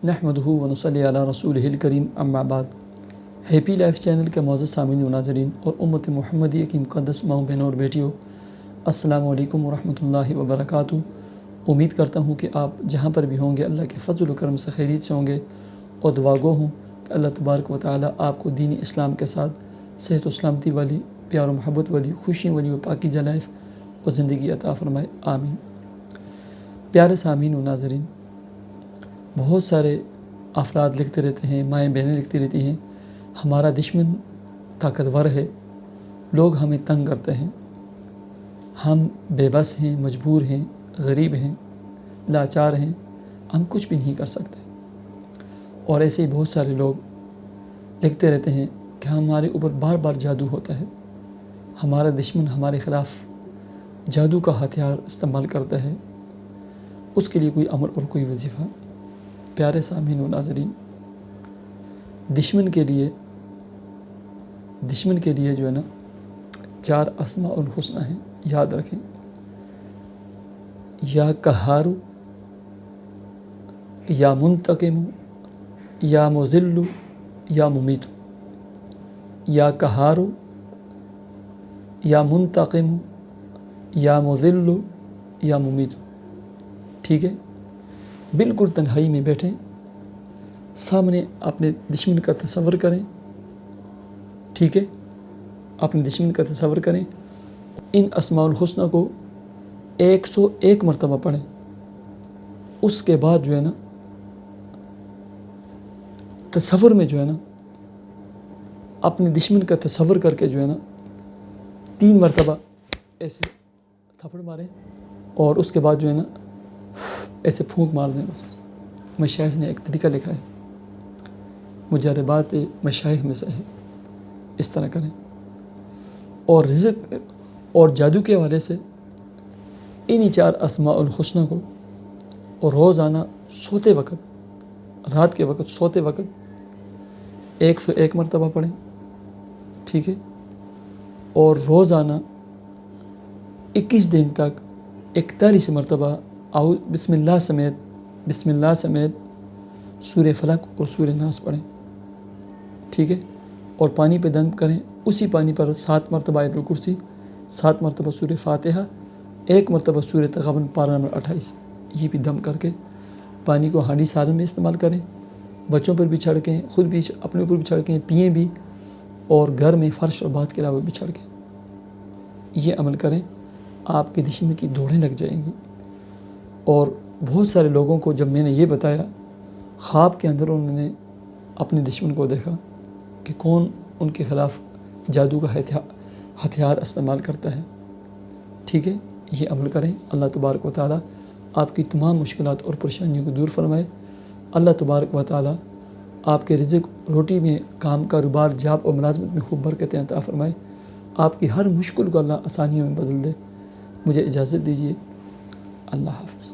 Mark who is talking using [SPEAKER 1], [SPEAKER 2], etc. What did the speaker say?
[SPEAKER 1] नहमदुहु व नसल्ली अला रसूलिहिल करीम अम्मा बाद। हैप्पी लाइफ चैनल के मौजूद सामीन व नाज़रीन और उम्मत मुहम्मदिया की मुक़द्दस माओ बहनों और बेटियों, अस्सलामु अलैकुम व रहमतुल्लाहि व बरकातुहू। उम्मीद करता हूँ कि आप जहाँ पर भी होंगे अल्लाह के फ़ज़ल व करम से खैरियत से होंगे और दुआ गो हूँ कि अल्लाह तबारक व तआला आपको दीन इस्लाम के साथ सेहत व सलामती वाली, प्यार व मोहब्बत वाली, खुशी वाली व पाकीज़ा लाइफ और ज़िंदगी अता फ़रमाए, आमीन। प्यारे सामीन व नाज़रीन, बहुत सारे अफराद लिखते रहते हैं, माएँ बहनें लिखती रहती हैं, हमारा दुश्मन ताकतवर है, लोग हमें तंग करते हैं, हम बेबस हैं, मजबूर हैं, गरीब हैं, लाचार हैं, हम कुछ भी नहीं कर सकते। और ऐसे ही बहुत सारे लोग लिखते रहते हैं कि हमारे ऊपर बार बार जादू होता है, हमारा दुश्मन हमारे ख़िलाफ़ जादू का हथियार इस्तेमाल करता है, उसके लिए कोई अमल और कोई वजीफ़ा। प्यारे सामीन व नाज़रीन, दुश्मन के लिए जो है ना 4 अस्माउल हुस्ना हैं, याद रखें। या कहारू, या मुंतकिमु, या मुज़िल्लु, या मुमीतु। या कहारू, या मुंतकिमु, या मुज़िल्लु, या मुमीतु। ठीक है, बिल्कुल तन्हाई में बैठें, सामने अपने दुश्मन का तसव्वुर करें। ठीक है, अपने दुश्मन का तसव्वुर करें, इन अस्माउल हुस्ना को 101 मरतबा पढ़ें। उसके बाद जो है ना तसव्वुर में जो है ना अपने दुश्मन का तसव्वुर करके जो है ना 3 मरतबा ऐसे थप्पड़ मारें और उसके बाद जो है ना ऐसे फूंक मार दें बस। मशाइख ने एक तरीका लिखा है, मुजरबात मशाइख में से है, इस तरह करें। और रिज़्क़ और जादू के हवाले से इन्हीं 4 अस्माउल हुस्ना को और रोज़ाना सोते वक़्त, रात के वक़्त सोते वक़्त 101 मरतबा पढ़ें। ठीक है, और रोज़ाना 21 दिन तक 41 मरतबा बिस्मिल्लाह समेत सूरह फलक और सूरह नास पढ़ें। ठीक है, और पानी पे दम करें, उसी पानी पर 7 मरतबा आयतुल कुर्सी, 7 मरतबा सूरह फातिहा, 1 मरतबा सूरह तग़ाबुन पारा नंबर 28, ये भी दम करके पानी को हांडी सालन में इस्तेमाल करें। बच्चों पर भी छिड़कें, ख़ुद भी अपने ऊपर भी छिड़कें, पिएँ भी, और घर में फ़र्श और बात के अलावा भी छिड़कें। ये अमल करें, आपके दुश्मन की दौड़ें लग जाएंगी। और बहुत सारे लोगों को जब मैंने ये बताया, ख्वाब के अंदर उन्होंने अपने दुश्मन को देखा कि कौन उनके ख़िलाफ़ जादू का हथियार इस्तेमाल करता है। ठीक है, ये अमल करें, अल्लाह तबारक व तआला आपकी तमाम मुश्किलात और परेशानियों को दूर फरमाए। अल्लाह तबारक व तआला आपके रिज़्क़, रोटी में, काम, कारोबार, जॉब और मुलाज़मत में खूब बरकतें अता फरमाए। आपकी हर मुश्किल को अल्लाह आसानियों में बदल दे। मुझे इजाज़त दीजिए, अल्लाह हाफ़िज़।